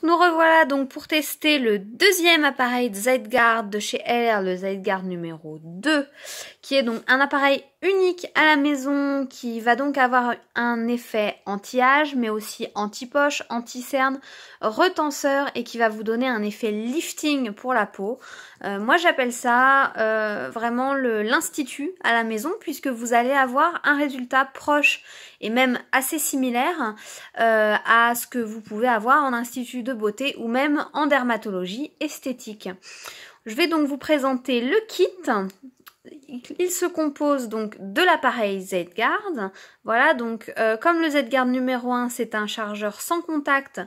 nous revoilà donc pour tester le deuxième appareil ZeitGuard de chez LR, le ZeitGuard numéro 2, qui est donc un appareil unique à la maison qui va donc avoir un effet anti-âge, mais aussi anti-poche, anti-cerne, retenseur et qui va vous donner un effet lifting pour la peau. Moi j'appelle ça vraiment l'institut à la maison, puisque vous allez avoir un résultat proche et même assez similaire à ce que vous pouvez avoir en institut de beauté ou même en dermatologie esthétique. Je vais donc vous présenter le kit. Il se compose donc de l'appareil ZeitGuard. Voilà, donc comme le ZeitGuard numéro 1, c'est un chargeur sans contact,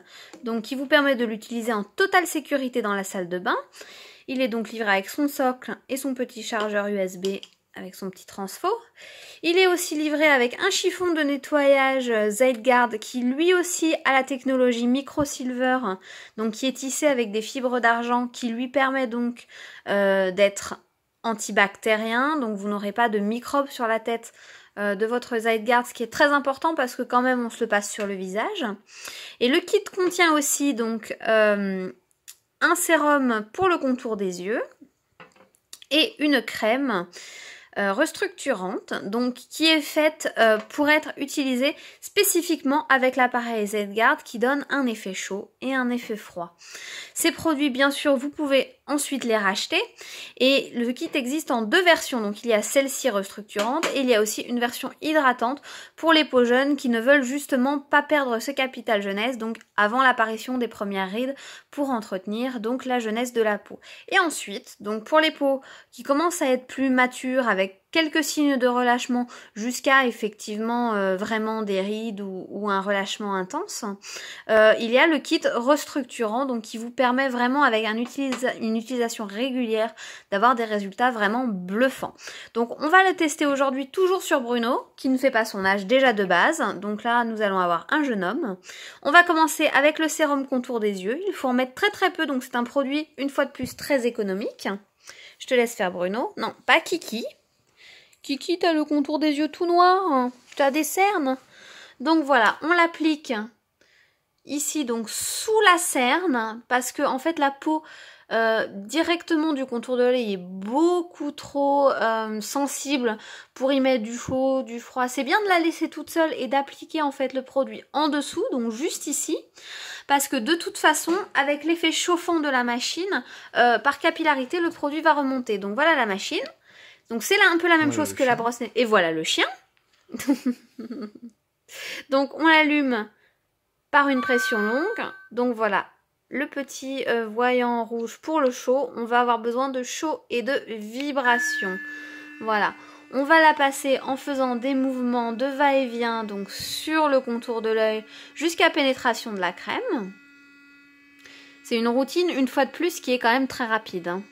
donc qui vous permet de l'utiliser en totale sécurité dans la salle de bain. Il est donc livré avec son socle et son petit chargeur USB avec son petit transfo. Il est aussi livré avec un chiffon de nettoyage ZeitGuard qui lui aussi a la technologie microsilver, donc qui est tissé avec des fibres d'argent, qui lui permet donc d'être antibactérien, donc vous n'aurez pas de microbes sur la tête de votre ZeitGuard, ce qui est très important parce que quand même on se le passe sur le visage. Et le kit contient aussi donc un sérum pour le contour des yeux et une crème restructurante, donc qui est faite pour être utilisée spécifiquement avec l'appareil ZeitGuard qui donne un effet chaud et un effet froid. Ces produits, bien sûr, vous pouvez ensuite les racheter et le kit existe en deux versions, donc il y a celle-ci restructurante et il y a aussi une version hydratante pour les peaux jeunes qui ne veulent justement pas perdre ce capital jeunesse, donc avant l'apparition des premières rides, pour entretenir donc la jeunesse de la peau. Et ensuite, donc pour les peaux qui commencent à être plus matures avec quelques signes de relâchement jusqu'à effectivement vraiment des rides ou un relâchement intense, il y a le kit restructurant, donc qui vous permet vraiment avec une utilisation régulière d'avoir des résultats vraiment bluffants. Donc on va le tester aujourd'hui toujours sur Bruno, qui ne fait pas son âge déjà de base. Donc là nous allons avoir un jeune homme. On va commencer avec le sérum contour des yeux. Il faut en mettre très très peu, donc c'est un produit une fois de plus très économique. Je te laisse faire Bruno. Non, pas Kiki. Kiki, t'as le contour des yeux tout noir, t'as des cernes. Donc voilà, on l'applique ici donc sous la cerne parce que en fait la peau directement du contour de l'œil est beaucoup trop sensible pour y mettre du chaud, du froid. C'est bien de la laisser toute seule et d'appliquer en fait le produit en dessous, donc juste ici, parce que de toute façon avec l'effet chauffant de la machine, par capillarité le produit va remonter. Donc voilà la machine. Donc c'est là un peu la même chose que la brosse. Et voilà le chien. Donc on l'allume par une pression longue. Donc voilà le petit voyant rouge pour le chaud. On va avoir besoin de chaud et de vibration. Voilà. On va la passer en faisant des mouvements de va-et-vient donc sur le contour de l'œil jusqu'à pénétration de la crème. C'est une routine une fois de plus qui est quand même très rapide, hein.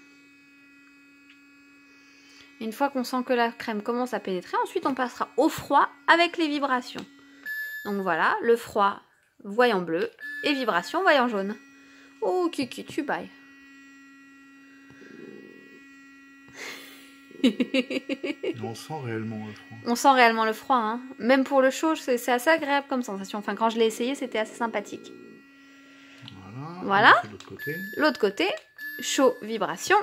Une fois qu'on sent que la crème commence à pénétrer, ensuite on passera au froid avec les vibrations. Donc voilà, le froid, voyant bleu, et vibration, voyant jaune. Oh Kiki, tu bailles. On sent réellement le froid. On sent réellement le froid, hein. Même pour le chaud, c'est assez agréable comme sensation. Enfin, quand je l'ai essayé, c'était assez sympathique. Voilà. L'autre côté, chaud, vibration.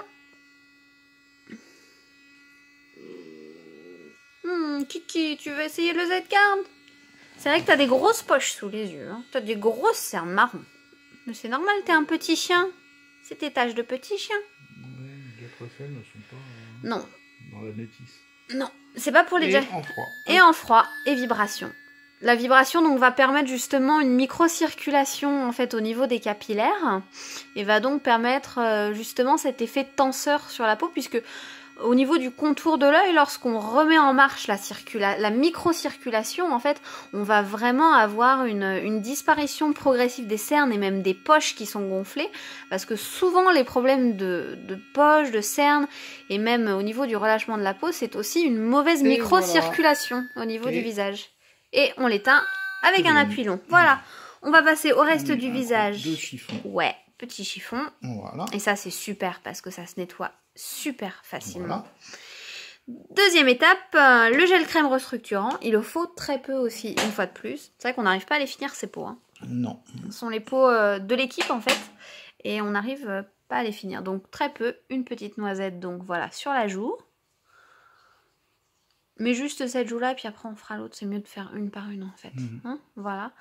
Kiki, tu veux essayer le ZeitGuard? C'est vrai que t'as des grosses poches sous les yeux, hein. T'as des grosses cernes marron. Mais c'est normal, t'es un petit chien. C'est tes taches de petit chien. Ouais, les autres selles ne sont pas non. Dans la métisse. Non, c'est pas pour les... Et en froid. Et en froid, et vibration. La vibration donc va permettre justement une microcirculation en fait au niveau des capillaires et va donc permettre justement cet effet tenseur sur la peau, puisque au niveau du contour de l'œil, lorsqu'on remet en marche la microcirculation, en fait, on va vraiment avoir une disparition progressive des cernes et même des poches qui sont gonflées, parce que souvent les problèmes de poches, de cernes et même au niveau du relâchement de la peau, c'est aussi une mauvaise microcirculation au niveau du visage. Et on l'éteint avec un appui long. Voilà, on va passer au reste du visage. Deux chiffons. Ouais, petit chiffon. Voilà. Et ça c'est super parce que ça se nettoie super facilement. Voilà. Deuxième étape, le gel crème restructurant. Il en faut très peu aussi, une fois de plus. C'est vrai qu'on n'arrive pas à les finir ces pots, hein. Non. Ce sont les pots de l'équipe en fait. Et on n'arrive pas à les finir. Donc très peu, une petite noisette donc voilà sur la joue. Mais juste cette joue là et puis après on fera l'autre. C'est mieux de faire une par une en fait. Hein, voilà.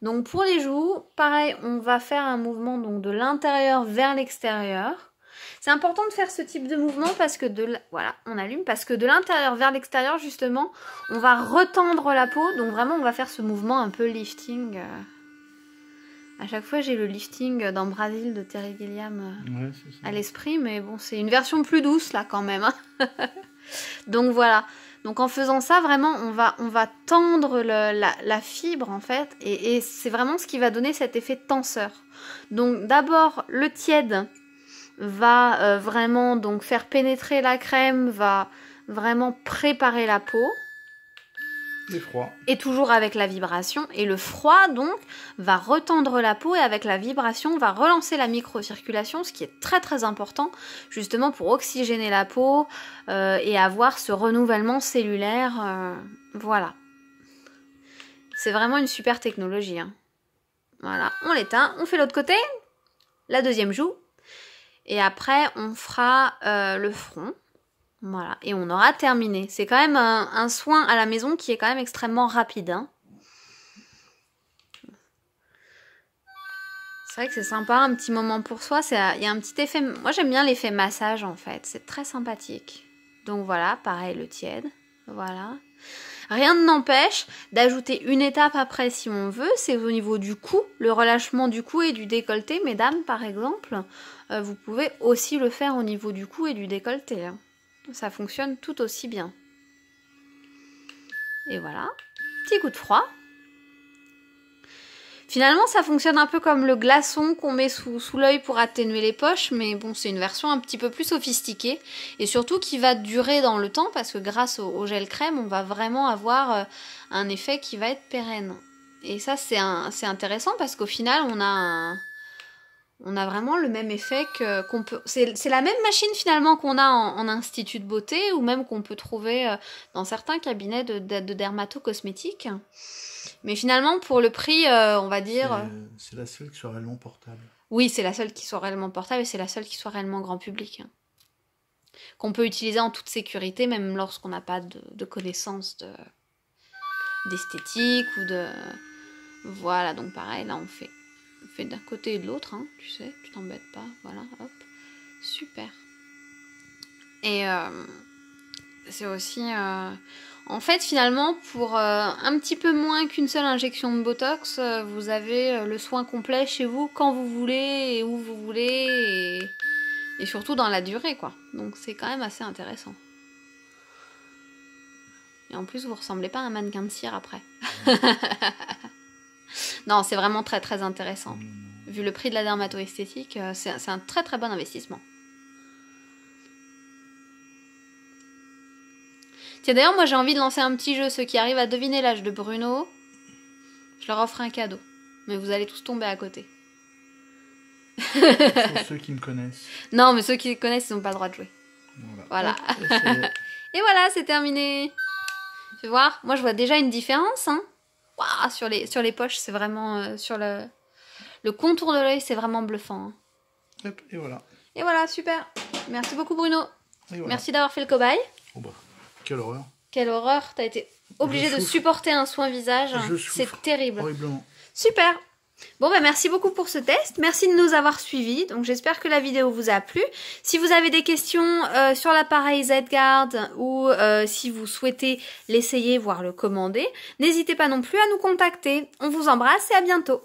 Donc pour les joues, pareil, on va faire un mouvement donc de l'intérieur vers l'extérieur. C'est important de faire ce type de mouvement parce que voilà, on allume parce que de l'intérieur vers l'extérieur justement, on va retendre la peau. Donc vraiment on va faire ce mouvement un peu lifting. À chaque fois j'ai le lifting dans Brazil de Terry Gilliam à l'esprit, mais bon c'est une version plus douce là quand même. Hein. Donc voilà. Donc en faisant ça, vraiment, on va tendre la fibre en fait, et c'est vraiment ce qui va donner cet effet tenseur. Donc d'abord, le tiède va vraiment donc faire pénétrer la crème, va vraiment préparer la peau. Et froid. Et toujours avec la vibration. Et le froid, donc, va retendre la peau et avec la vibration, va relancer la microcirculation, ce qui est très très important, justement pour oxygéner la peau et avoir ce renouvellement cellulaire. Voilà. C'est vraiment une super technologie. Hein. Voilà, on l'éteint. On fait l'autre côté, la deuxième joue. Et après, on fera le front. Voilà, et on aura terminé. C'est quand même un soin à la maison qui est quand même extrêmement rapide. Hein. C'est vrai que c'est sympa, un petit moment pour soi. Il y a un petit effet... Moi, j'aime bien l'effet massage, en fait. C'est très sympathique. Donc voilà, pareil, le tiède. Voilà. Rien ne n'empêche d'ajouter une étape après si on veut. C'est au niveau du cou, le relâchement du cou et du décolleté. Mesdames, par exemple, vous pouvez aussi le faire au niveau du cou et du décolleté. Hein. Ça fonctionne tout aussi bien. Et voilà. Petit coup de froid. Finalement, ça fonctionne un peu comme le glaçon qu'on met sous l'œil pour atténuer les poches. Mais bon, c'est une version un petit peu plus sophistiquée. Et surtout qui va durer dans le temps. Parce que grâce au gel crème, on va vraiment avoir un effet qui va être pérenne. Et ça, c'est intéressant parce qu'au final, on a vraiment le même effet qu'on peut... C'est la même machine finalement qu'on a en institut de beauté ou même qu'on peut trouver dans certains cabinets de dermato-cosmétiques. Mais finalement, pour le prix, on va dire... C'est la seule qui soit réellement portable. Oui, c'est la seule qui soit réellement portable et c'est la seule qui soit réellement grand public. Hein. Qu'on peut utiliser en toute sécurité, même lorsqu'on n'a pas de connaissances d'esthétique ou de... Voilà, donc pareil, là on fait d'un côté et de l'autre, hein, tu sais, tu t'embêtes pas, voilà, hop, super. Et c'est aussi, en fait, finalement, pour un petit peu moins qu'une seule injection de Botox, vous avez le soin complet chez vous, quand vous voulez, et où vous voulez, et surtout dans la durée, quoi. Donc c'est quand même assez intéressant. Et en plus, vous ressemblez pas à un mannequin de cire après. Non, c'est vraiment très très intéressant. Vu le prix de la dermato-esthétique, c'est un très très bon investissement. Tiens, d'ailleurs, moi j'ai envie de lancer un petit jeu. Ceux qui arrivent à deviner l'âge de Bruno, je leur offre un cadeau. Mais vous allez tous tomber à côté. Pour ceux qui me connaissent. Non, mais ceux qui me connaissent, ils n'ont pas le droit de jouer. Voilà. Et voilà, c'est terminé. Tu vois, moi je vois déjà une différence, hein. Waouh, sur les poches, c'est vraiment... sur le contour de l'œil, c'est vraiment bluffant. Hein. Hop, et voilà. Et voilà, super. Merci beaucoup, Bruno. Voilà. Merci d'avoir fait le cobaye. Oh bah, quelle horreur. Quelle horreur. T'as été obligé de supporter un soin visage. C'est terrible. Horriblement. Super. Bon, bah merci beaucoup pour ce test. Merci de nous avoir suivis. Donc, j'espère que la vidéo vous a plu. Si vous avez des questions sur l'appareil Z-Guard ou si vous souhaitez l'essayer, voire le commander, n'hésitez pas non plus à nous contacter. On vous embrasse et à bientôt.